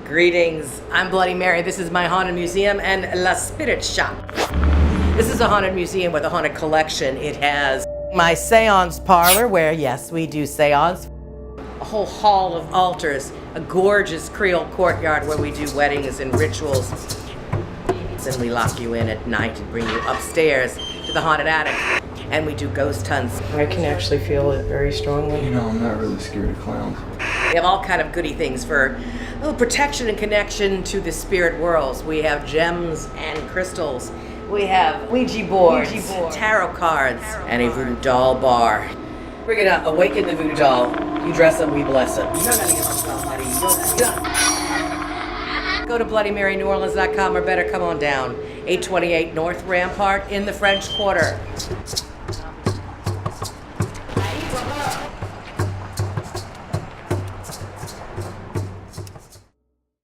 Greetings, I'm Bloody Mary. This is my haunted museum and La Spirit Shop. This is a haunted museum with a haunted collection. It has my seance parlor where, yes, we do seance. A whole hall of altars, a gorgeous Creole courtyard where we do weddings and rituals. Then we lock you in at night and bring you upstairs to the haunted attic. And we do ghost hunts. I can actually feel it very strongly. You know, I'm not really scared of clowns. We have all kind of goody things for protection and connection to the spirit worlds. We have gems and crystals. We have Ouija boards, tarot cards, and a voodoo doll bar. We're gonna awaken the voodoo doll. You dress them, we bless them. Go to BloodyMaryNewOrleans.com or better come on down. 828 North Rampart in the French Quarter.